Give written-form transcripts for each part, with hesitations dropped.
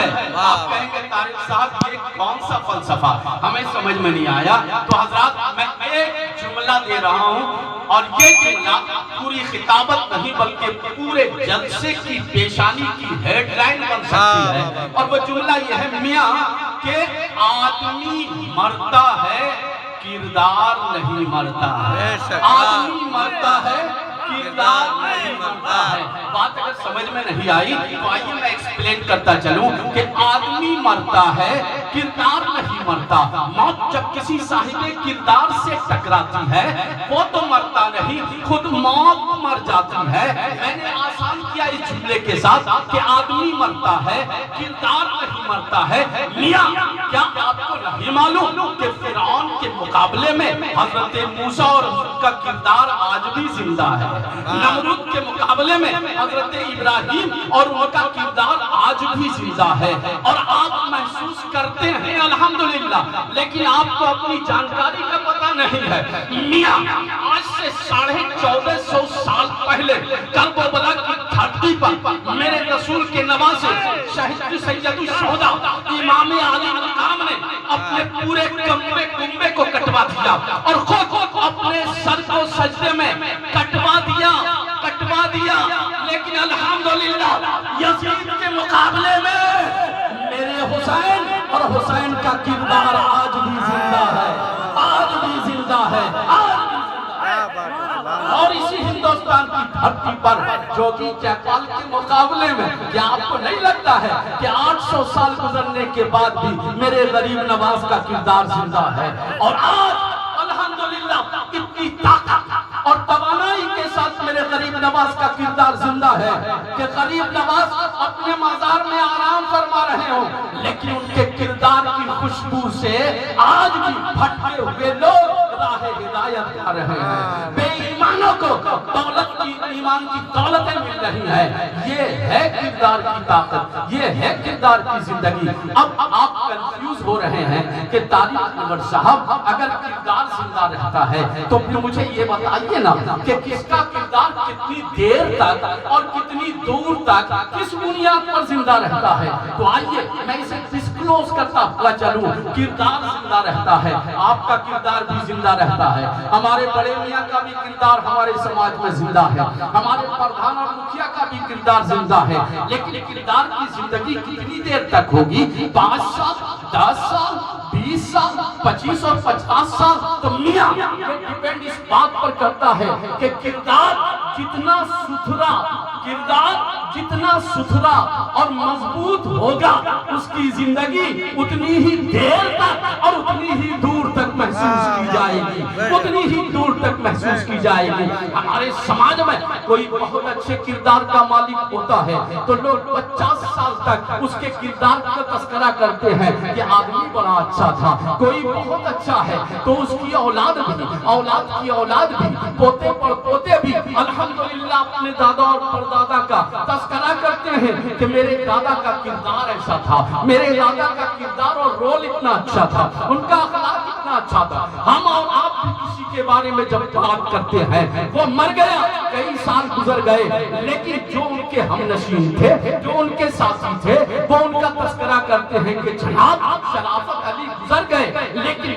ہے۔ آپ کہیں گے طارق صاحب یہ کون سا فلسفہ، ہمیں سمجھ میں نہیں آیا۔ تو حضرات میں ایک جملہ دے رہا ہوں، اور یہ جملہ پوری خطابت نہیں بلکہ پورے جلسے کی پیشانی کی ہیڈ لائن بن سکتی ہے۔ اور وہ جملہ یہ ہے میاں کہ آدمی مرتا ہے کردار نہیں مرتا ہے، آدمی مرتا ہے کردار نہیں مرتا ہے۔ بات اگر سمجھ میں نہیں آئی تو آئیے میں ایکسپلین کرتا چلوں کہ آدمی مرتا ہے کردار نہیں مرتا۔ موت جب کسی صاحب کردار سے ٹکراتی ہے وہ تو مرتا نہیں، خود موت مر جاتی ہے۔ میں نے آسان کیا اس جملے کے ساتھ کہ آدمی مرتا ہے کردار نہیں مرتا ہے۔ میاں کیا آپ کو نہیں معلوم کہ فرعون کے مقابلے میں حضرت موسیٰ اور ان کا کردار آج بھی زندہ ہے؟ نمرود کے مقابلے میں حضرت ابراہیم اور ان کا کردار آج بھی زندہ ہے۔ اور آپ محسوس کرتے ہیں الحمدللہ، لیکن آپ کو اپنی جانکاری کا پتہ نہیں ہے۔ میاں آج سے 1450 سال پہلے کربلا کی دھرتی پر میرے رسول کے نواسے شہید سید الشہداء امام علی مقام نے اپنے پورے کنبے کو کٹوا دیا اور خود اپنے سر کو سجدے میں کٹوا دیا، لیکن الحمدللہ یزید کے مقابلے میں میرے حسین اور حسین کا کردار آج بھی زندہ ہے، آج بھی زندہ ہے۔ اور اسی ہندوستان کی دھرتی پر جوگی چیپال کے مقابلے میں کیا آپ کو نہیں لگتا ہے کہ 800 سال گزرنے کے بعد بھی میرے غریب نواز کا کردار زندہ ہے؟ اور آج الحمدللہ اتنی طاقت اور توانائی کے ساتھ میرے غریب نواز کا کردار زندہ ہے کہ غریب نواز اپنے مزار میں آرام فرما رہے ہوں، لیکن ان کے کردار کی خوشبو سے آج بھی بھٹکے ہوئے لوگ راہ ہدایت کر رہے ہیں۔ بے ایمانوں کو دولت کی ایمان کی دولتیں مل رہی ہیں۔ یہ ہے کردار کی طاقت، یہ ہے کردار کی زندگی۔ اب آپ کنفیوز ہو رہے ہیں کہ طارق انور صاحب اگر کردار زندہ رہتا ہے تو پھر مجھے یہ بتائیے نا کہ کس کا کردار کتنی دیر تک اور کتنی دور تک کس بنیاد پر زندہ رہتا ہے۔ تو آئیے میں اسے ڈسکلوز کرتا ہوا چلوں۔ کردار زندہ رہتا ہے، آپ کا کردار بھی زندہ رہتا ہے، ہمارے بڑے میاں کا بھی کردار ہمارے سماج میں زندہ ہے، ہمارے پردھان اور مکھیا کا بھی کردار زندہ ہے، لیکن کردار کی زندگی کتنی دیر تک ہوگی؟ 5 سال، 10 سال، 20 سال، 25 اور 50 سال؟ تو میاں یہ ڈیپینڈ اس بات پر کرتا ہے کہ کردار جتنا ستھرا اور مضبوط ہوگا اس کی زندگی اتنی ہی دیر تک اور اتنی ہی دور تک محسوس کی جائے گی، اتنی ہی دور تک محسوس کی جائے گی۔ ہمارے سماج میں کوئی بہت اچھے کردار کا مالک ہوتا ہے تو لوگ 50 سال تک اس کے کردار کا تذکرہ کرتے ہیں، یہ آدمی بڑا اچھا تھا۔ کوئی بہت اچھا ہے تو اس کی اولاد بھی، اولاد کی اولاد بھی، پوتے پر پوتے بھی الحمدللہ اپنے دادا اور پردادا کا تذکرہ کرتے ہیں کہ میرے دادا کا کردار ایسا تھا، میرے دادا کا کردار اور رول اتنا اچھا تھا، ان کا اخلاق اتنا اچھا تھا۔ ہم اور آپ بھی کسی کے بارے میں جب بات کرتے ہیں وہ مر گیا، کئی سال گزر گئے، لیکن جو ان کے ہم نشین تھے، جو ان کے ساتھی تھے، وہ ان کا تذکرہ کرتے ہیں کہ جناب شرافت علی گزر گئے، لیکن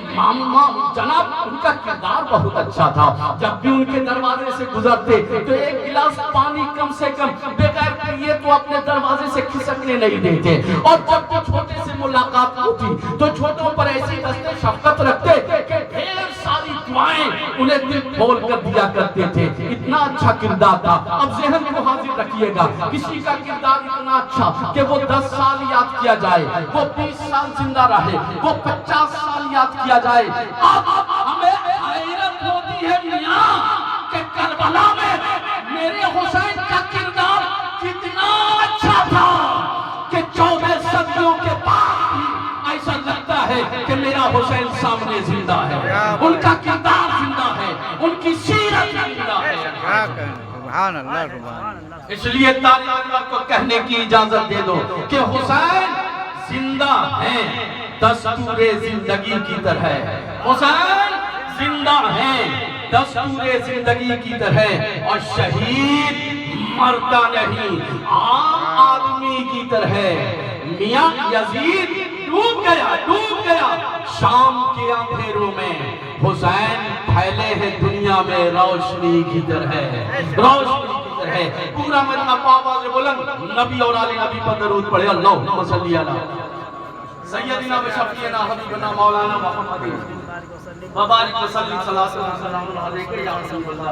جناب ان کا کردار بہت اچھا تھا۔ جب بھی ان کے دروازے سے گزرتے تو ایک گلاس پانی کم سے کم بغیر پیے تو اپنے دروازے سے کھسکنے نہیں دیتے، اور جب بھی چھوٹے سے ملاقات ہوتی تو چھوٹوں پر ایسی دستے شفقت رکھتے کہ ڈھیر ساری دعائیں انہیں دل کھول کر دیا کرتے تھے۔ اتنا اچھا کردار تھا۔ اب ذہن کو حاضر رکھیے گا، کسی کا کردار اتنا اچھا کہ وہ 10 سال یاد کیا جائے، وہ 20 سال زندہ رہے، وہ 50 سال یاد کیا جائے۔ اب ہمیں حیرت ہوتی ہے میاں کہ کربلا میں میرے حسین کا کردار کتنا اچھا تھا کہ 14 صدیوں کے بعد بھی ایسا لگتا ہے کہ میرا حسین سامنے زندہ ہے، ان کا کردار زندہ ہے، ان کی سیرت زندہ ہے۔ سبحان اللہ، سبحان اللہ۔ اس لیے طارق انور کو کہنے کی اجازت دے دو کہ حسین زندہ ہیں دستور زندگی کی طرح، حسین زندہ ہیں دستور زندگی کی طرح، اور شہید مرتا نہیں عام آدمی کی طرح۔ میاں یزید ڈوب گیا شام کے اندھیروں میں، حسین پھیلے ہیں دنیا میں روشنی کی طرح، پورا مدینہ پاک آواز بلند نبی اور آل نبی پر درود پڑھے، اللہم صلی علی سیدنا و شفیعنا حبیبنا مولانا محمد وبارک وسلم صلاۃ و سلام علیکہ یا رسول اللہ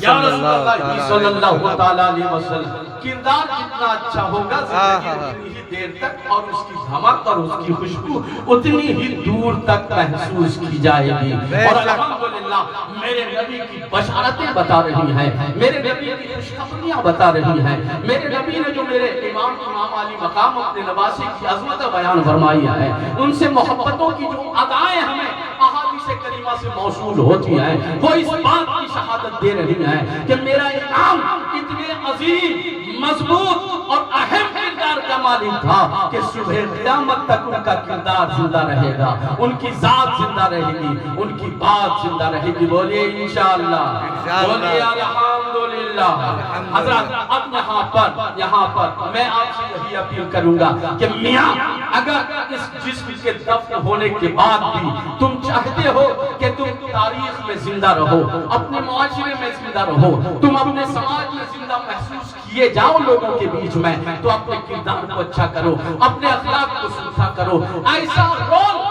یا رسول اللہ صلی اللہ تعالی علیہ وسلم۔ کردار جتنا اچھا ہوگا زندگی اتنی ہی دیر تک اور اس کی دھمک اور اس کی خوشبو اتنی ہی دور تک محسوس کی جائے گی۔ اور الحمدللہ میرے نبی کی بشارتیں بتا رہی ہیں، میرے نبی کی خوشخبریاں بتا رہی ہیں، میرے نبی نے جو میرے امام علی مقام اپنے نواسے کی عظمت بیان فرمائی ہے، ان سے محبتوں کی جو ادائیں ہمیں احادیث کریمہ سے موصول ہوتی ہیں، وہ اس بات کی شہادت دے رہی ہیں کہ میرا امام اتنے عظیم، مضبوط اور اہم کردار کا مالک تھا کہ صبح قیامت تک ان کا کردار زندہ رہے گا، ان کی ذات زندہ رہے گی، ان کی بات زندہ رہے گی۔ بولیے انشاءاللہ، بولیے الحمدللہ۔ حضرات اب یہاں پر میں آپ سے یہی اپیل کروں گا کہ میاں اگر اس جسم کے دفن ہونے کے بعد بھی تم چاہتے ہو کہ تم تاریخ میں زندہ رہو، اپنے معاشرے میں زندہ رہو، تم اپنے سماج میں زندہ محسوس کیے جاؤ لوگوں کے بیچ میں، تو اپنے کردار کو اچھا کرو، اپنے اخلاق کو سنسا کرو، ایسا رول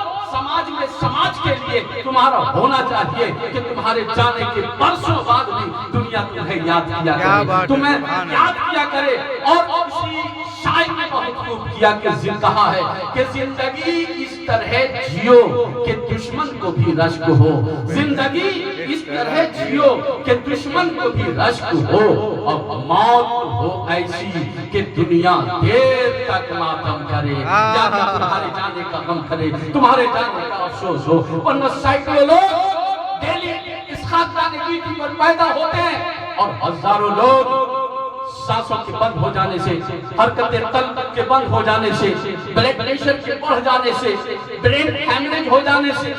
سماج کے لیے تمہارا ہونا چاہیے کہ تمہارے جانے کے برسوں بعد بھی دنیا تمہیں یاد کیا کرے، تمہیں یاد کیا کرے۔ اور اسی شاعر نے بہت خوب کیا کہ کہا ہے کہ زندگی اس طرح جیو کہ دشمن کو بھی رشک ہو، زندگی اس طرح جیو کہ دشمن کو بھی رشک ہو، اور موت ہو ایسی کہ دنیا دیر تک ماتم کرے، یا تمہارے جانے کا غم کرے، تمہارے جانے کا افسوس ہو۔ ورنہ سینکڑوں لوگ ڈیلی اس خاکدان گیتی پر پیدا ہوتے ہیں، اور ہزاروں لوگ سانسوں کے بند ہو جانے سے، حرکت قلب کے بند ہو جانے سے، بلڈ پریشر کے بڑھ جانے سے، برین ہیمریج ہو جانے سے،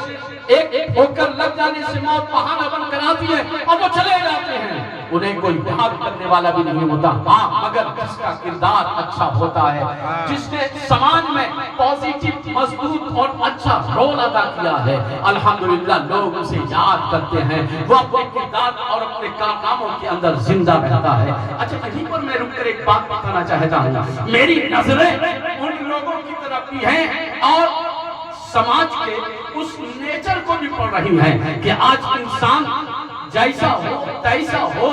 ایک ٹھوکر لگ جانے سے موت بہانہ بن کر آتی ہے اور وہ چلے جاتے ہیں، انہیں کوئی یاد کرنے والا بھی نہیں ہوتا۔ ہاں مگر جس کا کردار اچھا ہوتا ہے، جس نے سماج میں پازیٹیو، مضبوط اور اچھا رول ادا کیا ہے، الحمدللہ لوگ اسے یاد کرتے ہیں، وہ اپنے کردار اور اپنے کارناموں کے اندر زندہ رہتا ہے۔ اچھا یہیں پر میں رک کر ایک بات بتانا چاہتا ہوں، میری نظریں ان لوگوں کی طرف بھی ہیں اور سماج کے اس نیچر کو بھی پڑھ رہی ہیں کہ آج انسان جیسا ہو تیسا ہو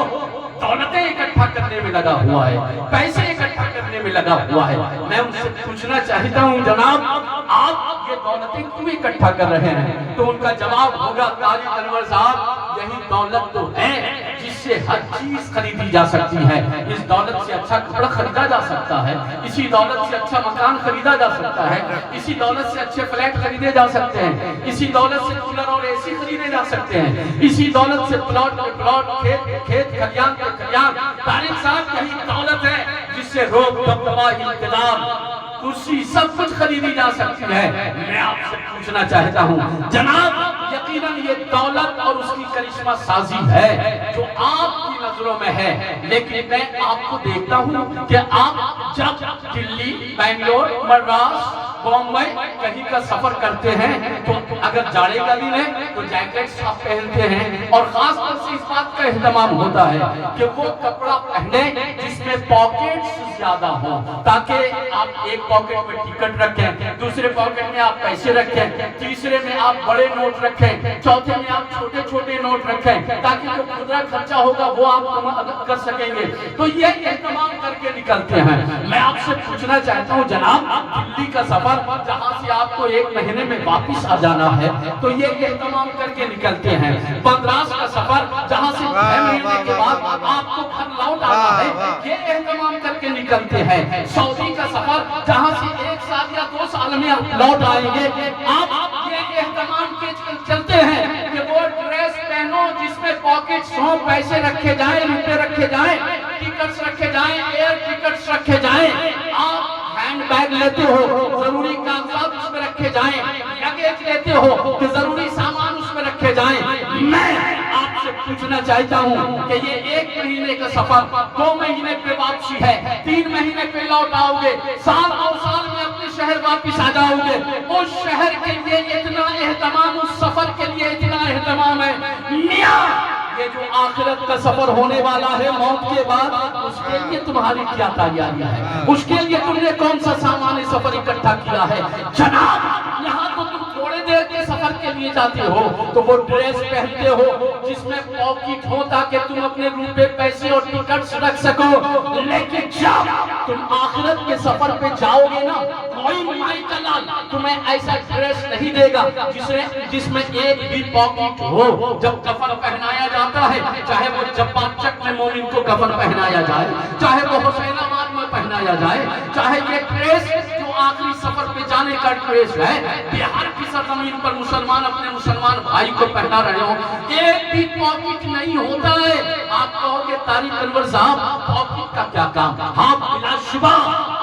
دولتیں اکٹھا کرنے میں لگا ہوا ہے، پیسے اکٹھا کرنے میں لگا ہوا ہے۔ میں ان سے پوچھنا چاہتا ہوں جناب آپ یہ دولتیں کیوں اکٹھا کر رہے ہیں؟ تو ان کا جواب ہوگا قاری انور صاحب یہی دولت تو ہے جس سے ہر چیز خریدی جا سکتی ہے، اس دولت سے اچھا کپڑا خریدا جا سکتا ہے، اسی دولت سے اچھا مکان خریدا جا سکتا ہے، اسی دولت سے اچھے فلیٹ خریدے جا سکتے ہیں، اسی دولت سے کولر اور اے سی خریدے جا سکتے ہیں، اسی دولت سے پلاٹ پہ پلاٹ، کھیت کھلیان پہ کھلیان۔ طارق صاحب یہی دولت ہے جس سے روب دبدبا اقتدار کرسی سب کچھ خریدی جا سکتی ہے۔ میں آپ سے پوچھنا چاہتا ہوں جناب یقیناً یہ دولت اور اس کی کرشمہ سازی ہے جو آپ کی نظروں میں ہے، لیکن میں آپ کو دیکھتا ہوں کہ آپ جب دلی، بنگلور، مدراس، بامبے کہیں کا سفر کرتے ہیں تو اگر جاڑے کا دن ہے تو جیکٹس آپ پہنتے ہیں، اور خاص طور سے اس بات کا اہتمام ہوتا ہے کہ وہ کپڑا پہنے جس میں پاکٹس زیادہ ہوں، تاکہ آپ ایک پاکٹ میں ٹکٹ رکھیں، دوسرے پاکٹ میں آپ پیسے رکھیں، تیسرے میں آپ بڑے نوٹ رکھیں، چوتھے میں آپ چھوٹے چھوٹے نوٹ رکھیں، تاکہ جو خودرا خرچہ ہوگا وہ آپ مدد کر سکیں گے۔ تو یہ اہتمام کر کے نکلتے ہیں۔ میں آپ سے پوچھنا چاہتا ہوں جناب دلی کا سفر جہاں سے آپ کو 1 مہینے میں واپس آ جانا ہے تو یہ اہتمام کر کے نکلتے ہیں۔ مدراس کا سفر جہاں سے 6 مہینے کے بعد آپ کو گھر لوٹ آنا ہے، یہ اہتمام کر کے نکلتے ہیں۔ سعودی کا سفر جہاں سے 1 سال یا 2 سال میں آپ لوٹ آئیں گے، آپ یہ اہتمام کے چلتے ہیں کہ وہ ڈریس پہنو جس میں پاکٹس ہوں، پیسے رکھے جائیں، روپے رکھے جائیں، ٹکٹس رکھے جائیں، ایئر ٹکٹس رکھے جائیں۔ آپ ہینڈ بیگ لیتے ہو، ضروری کاغذات اس میں رکھے جائیں، لگیج لیتے ہو کہ ضروری سامان اس میں رکھے جائیں۔ میں آپ سے پوچھنا چاہتا ہوں کہ یہ 1 مہینے کا سفر 2 مہینے پہ واپسی ہے، 3 مہینے پہ لوٹ آؤ گے، سال اور سال میں اپنے بغیر واپس آ جاؤ گے. اس شہر کے لیے اتنا اہتمام, اس سفر کے لیے اتنا اہتمام ہے. میاں یہ جو آخرت کا سفر ہونے والا ہے موت کے بعد, اس کے لیے تمہاری کیا تیاری ہے؟ اس کے لیے تم نے کون سا سامان سفر اکٹھا کیا ہے؟ جناب یہاں تو تم تھوڑے دیر کے سفر کے لیے جاتے ہو تو وہ ڈریس پہنتے ہو جس میں پاکٹ ہو تاکہ تم اپنے روپے, پیسے اور ٹکٹس رکھ سکو. لیکن جب تم آخرت کے سفر پہ جاؤ گے نا, کوئی مائی کلال تمہیں ایسا ڈریس نہیں دے گا جس میں ایک بھی پاکٹ ہو. جب کفن پہنایا جاتا ہے, چاہے وہ جبار چک میں مومن کو کفن پہنایا جائے, چاہے وہ حسین آباد میں پہنایا جائے, چاہے یہ ڈریس جو آخری سفر پہ جانے کا ڈریس ہے بہار کی سرزمین پر مسلمان اپنے مسلمان بھائی کو پہنا رہے ہوں, ایک بھی پاکٹ نہیں ہوتا ہے. آپ کہو گے طارق انور صاحب پاکٹ کا کیا کام؟ ہاں بلا شبہ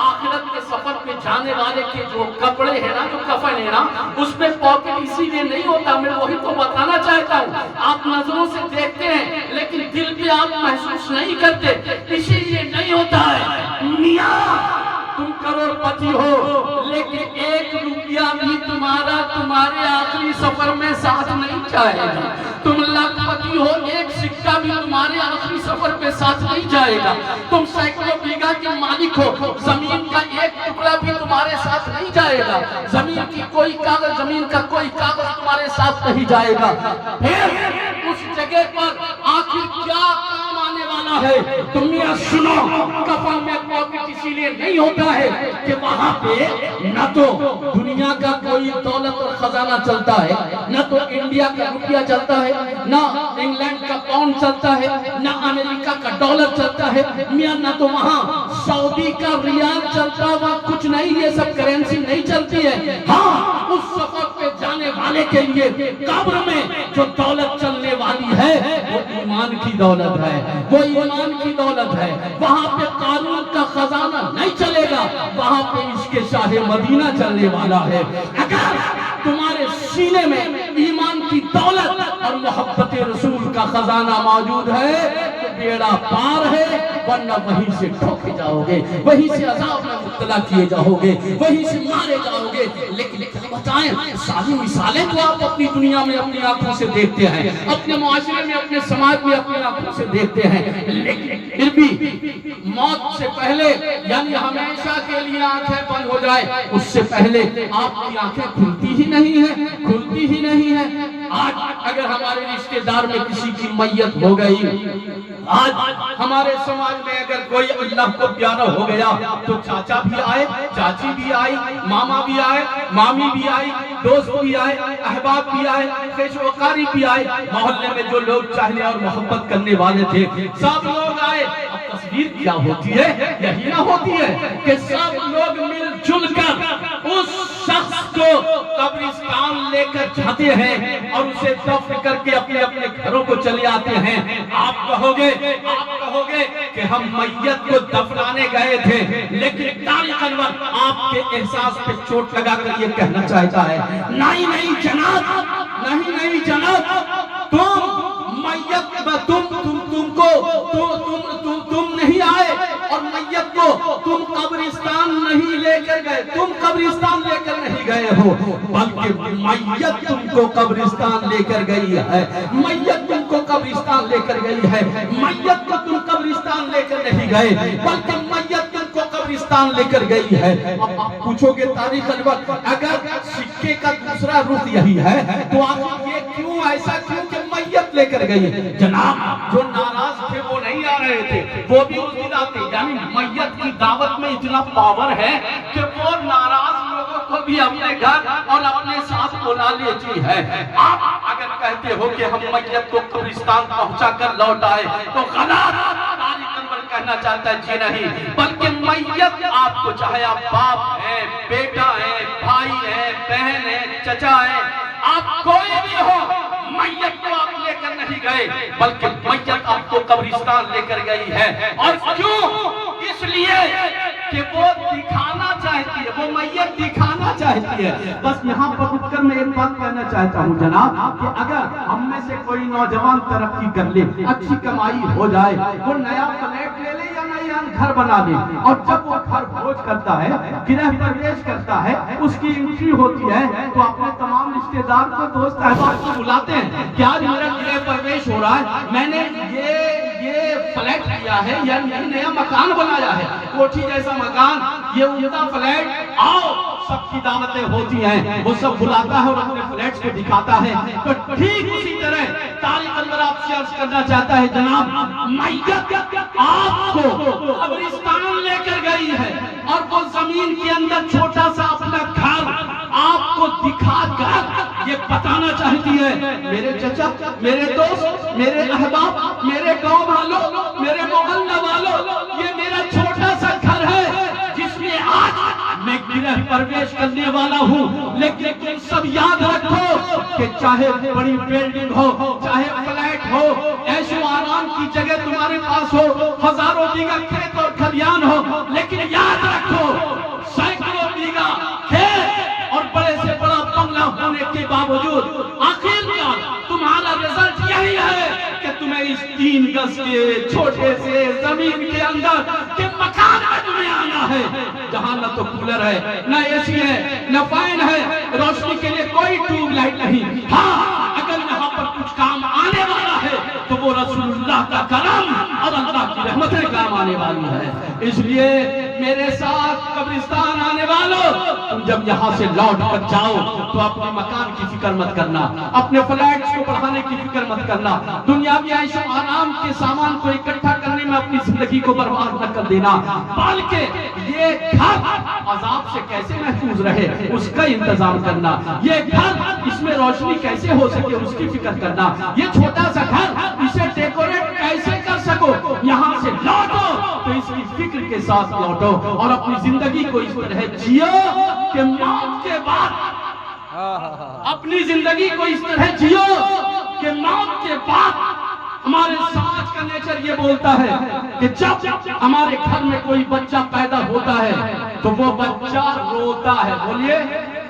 آخرت کے سفر پہ جانے والے کے جو کپڑے ہیں نا, جو کفن ہے نا, اس میں پاکٹ اسی لیے نہیں ہوتا. میں وہی تو بتانا چاہتا ہوں. آپ نظروں سے دیکھتے ہیں لیکن دل پہ آپ محسوس نہیں کرتے, اسی لیے نہیں ہوتا ہے. میاں تم کروڑ پتی ہو لیکن ایک روپیہ بھی تمہارے آخری سفر میں ساتھ نہیں جائے گا. تم لاکھ پتی ہو, ایک سکہ بھی تمہارے آخری سفر پہ ساتھ نہیں جائے گا. تم سینکڑوں بیگھہ کے مالک ہو, زمین کا ایک ٹکڑا بھی تمہارے ساتھ نہیں جائے گا. زمین کا کوئی کاغذ تمہارے ساتھ نہیں جائے گا. پھر اس جگہ پر آخر کیا کام آنے والا ہے؟ تم یہ سنو, کفن میں پاکٹ اسی لیے نہیں ہوتا ہے کہ وہاں پہ نہ تو دنیا کا کوئی دولت اور خزانہ چلتا ہے, نہ تو انڈیا کا روپیہ چلتا ہے, نہ انگلینڈ کا پاؤنڈ چلتا ہے, نہ امریکہ کا ڈالر چلتا ہے. میاں نہ تو وہاں سعودی کا ریال چلتا, وہاں کچھ نہیں, یہ سب کرنسی نہیں چلتی ہے. ہاں اس سفر پہ جانے والے کے لیے قبر میں جو دولت چلنے والی ہے وہ ایمان کی دولت ہے, وہ ایمان کی دولت ہے. وہاں پہ قانون کا خزانہ نہیں چلے گا, وہاں پہ عشق شاہ مدینہ چلنے والا ہے. اگر تمہارے سینے میں ایمان کی دولت اور محبت رسول کا خزانہ موجود ہے تو بیڑا پار ہے, ورنہ وہیں سے ٹھوکے جاؤ گے, وہیں سے عذاب میں مبتلا کیے جاؤ گے, وہیں سے مارے جاؤ گے. لیکن بتائیں, ساری مثالیں تو آپ اپنی دنیا میں اپنی آنکھوں سے دیکھتے ہیں, اپنے معاشرے میں, اپنے سماج میں اپنی آنکھوں سے دیکھتے ہیں. لیکن پھر بھی موت سے پہلے, یعنی ہمیشہ کے لیے آنکھیں بند ہو جائے, اس سے پہلے آپ کی آنکھیں کھلتی ہی نہیں ہیں. آج اگر ہمارے رشتہ دار میں کسی کی میت ہو گئی, آج ہمارے سماج میں اگر کوئی اللہ کو پیارا ہو گیا تو چاچا بھی آئے, چاچی بھی آئی, ماما بھی آئے, مامی بھی آئی, دوست بھی آئے, احباب بھی آئے, پیش وقاری بھی آئے, محلے میں جو لوگ چاہنے اور محبت کرنے والے تھے سب لوگ آئے. اب تصویر کیا ہوتی ہے؟ یہی نہ ہوتی ہے کہ سب لوگ مل جل کر اس شخص کو قبرستان لے کر جاتے ہیں اور اسے دفن کر کے اپنے اپنے گھروں کو چلے آتے ہیں. آپ کہو گے کہ ہم میت کو دفنانے گئے تھے, لیکن طارق انور آپ کے احساس پہ چوٹ لگا کر یہ کہنا چاہتا ہے, نہیں جناب, نہیں جناب, تم میت تم نہیں آئے اور میت کو تم قبرستان نہیں لے کر گئے, تم قبرستان لے کر نہیں گئے ہو, بلکہ میت تم کو قبرستان لے کر گئی ہے. میت تم کو قبرستان لے کر گئی ہے. میت کو تم قبرستان لے کر نہیں گئے, بلکہ میت تم کو قبرستان لے کر گئی ہے. اب آپ پوچھو گے طارق انور, اگر سکے کا دوسرا رخ یہی ہے تو آخر یہ کیوں, ایسا کیوں کہ میت لے کر گئی؟ جناب جو ناراض تھے وہ نہیں آ رہے تھے, وہ بھی اس دن آتے. یعنی میت کی دعوت میں اتنا پاور ہے کہ وہ ناراض لوگوں کو بھی اپنے گھر اور اپنے ساتھ بلا لیتی ہے. آپ اگر کہتے ہو کہ ہم میت کو قبرستان پہنچا کر لوٹ آئے تو غلط. طارق انور کہنا چاہتا ہے جی نہیں, بلکہ میت آپ کو, چاہے آپ باپ ہیں, بیٹا ہیں, بھائی ہیں, بہن ہیں, چچا ہیں, آپ کوئی بھی ہو, میت کو آپ لے کر نہیں گئے بلکہ میت آپ کو قبرستان لے کر گئی ہے. اور کیوں؟ اس لیے کہ وہ دکھانا چاہتی ہے, وہ میت دکھانا چاہتی ہے. بس یہاں پر رک کر میں ایک بات کہنا چاہتا ہوں جناب, کہ اگر ہم میں سے کوئی نوجوان ترقی کر لے, اچھی کمائی ہو جائے, وہ نیا فلیٹ لے لے یا نیا گھر بنا لی، اور جب وہ گھر بھوج کرتا ہے، گرہ پرویش کرتا ہے، اس کی انٹری ہوتی ہے تو اپنے تمام رشتے دار کو، دوست احباب کو بلاتے ہیں کہ آج میرا گرہ پرویش ہو رہا ہے، میں نے یہ فلیٹ کیا ہے، یعنی نیا مکان بنایا ہے، کوٹھی جیسا مکان، یہ عمدہ فلیٹ، آؤ، سب کی دعوتیں ہوتی ہیں، وہ سب بلاتا ہے اور اپنے فلیٹس کو دکھاتا ہے۔ تو ٹھیک اسی طرح طارق انور آپ سے عرض کرنا چاہتا ہے، جناب میت آپ کو قبرستان لے کر گئی ہے، اور وہ زمین کے اندر چھوٹا سا اپنا گھر آپ کو دکھا کر یہ بتانا چاہتی ہے، میرے چچا، میرے دوست، میرے احباب، میرے گاؤں والوں، میرے محلہ والوں، یہ میرا چھوٹا سا گھر ہے جس میں آج میں گرہ پرویش کرنے والا ہوں، لیکن تم سب یاد رکھو کہ چاہے بڑی بلڈنگ ہو، چاہے فلیٹ ہو، عیش و آرام کی جگہ تمہارے پاس ہو، ہزاروں بیگھہ کھیت اور کھلیان ہو، لیکن یاد رکھو سینکڑوں بیگھہ کھیت اور بڑے سے بڑا بنگلہ ہونے کے باوجود آخرکار تمہارا رزلٹ یہی ہے کہ تمہیں اس 3 گز کے چھوٹے سے زمین کے اندر کے مکان میں تمہیں آنا ہے، جہاں نہ تو کولر ہے، نہ اے سی ہے، نہ فین ہے، روشنی کے لیے کوئی ٹیوب لائٹ نہیں۔ ہاں، اگر یہاں پر کچھ کام آنے والا ہے تو وہ رسول اللہ کا کرم اور اللہ کی رحمتیں کام آنے والی ہے۔ اس لیے میرے ساتھ قبرستان آنے والوں، تم جب یہاں سے لوٹ کر جاؤ تو اپنے مکان کی فکر مت کرنا، اپنے فلیٹس کو بڑھانے کی فکر مت کرنا، دنیاوی عیش و آرام کے سامان کو اکٹھا کرنے میں اپنی زندگی کو برباد نہ کر دینا، بلکہ یہ گھر عذاب سے کیسے محفوظ رہے اس کا انتظام کرنا، یہ گھر اس میں روشنی کیسے ہو سکے اس کی فکر کرنا، یہ چھوٹا سا گھر اسے ڈیکوریٹ کیسے کر سکو، یہاں سے لوٹو تو اس کی فکر کے ساتھ لوٹو اور اپنی زندگی کو اس طرح جیو کہ موت کے بعد، اپنی زندگی کو اس طرح جیو کہ موت کے بعد ہمارے سماج کا نیچر یہ بولتا ہے کہ جب ہمارے گھر میں کوئی بچہ پیدا ہوتا ہے تو وہ بچہ روتا ہے، بولیے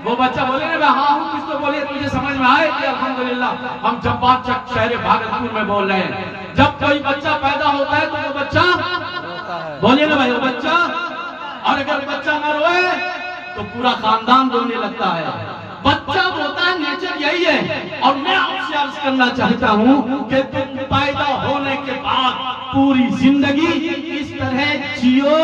وہ بچہ، بولے نا میں ہاں ہوں، کچھ تو بولیے، مجھے سمجھ میں آئے کہ الحمدللہ ہم جبار چک شہر بھاگلپور میں بول رہے ہیں، جب کوئی بچہ پیدا ہوتا ہے تو وہ بچہ بولیے نا بھائی، وہ بچہ، اور اگر بچہ نہ روئے تو پورا خاندان رونے لگتا ہے، بچہ روتا ہے، نیچر یہی ہے۔ اور میں آپ سے عرض کرنا چاہتا ہوں کہ تم پیدا ہونے کے بعد پوری زندگی اس طرح جیو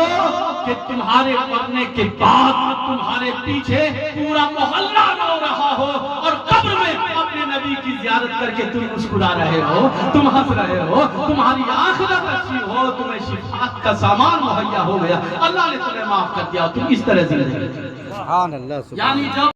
کہ تمہارے مرنے کے بعد تمہارے پیچھے پورا محلہ رو رہا ہو، اور قبر میں اپنے نبی کی زیارت کر کے تم مسکرا رہے ہو، تم ہنس رہے ہو، تمہاری آخرت اچھی ہو، تمہیں شفاعت کا سامان مہیا ہو گیا، اللہ نے تمہیں معاف کر دیا، تم اس طرح زندگی، سبحان اللہ، یعنی جب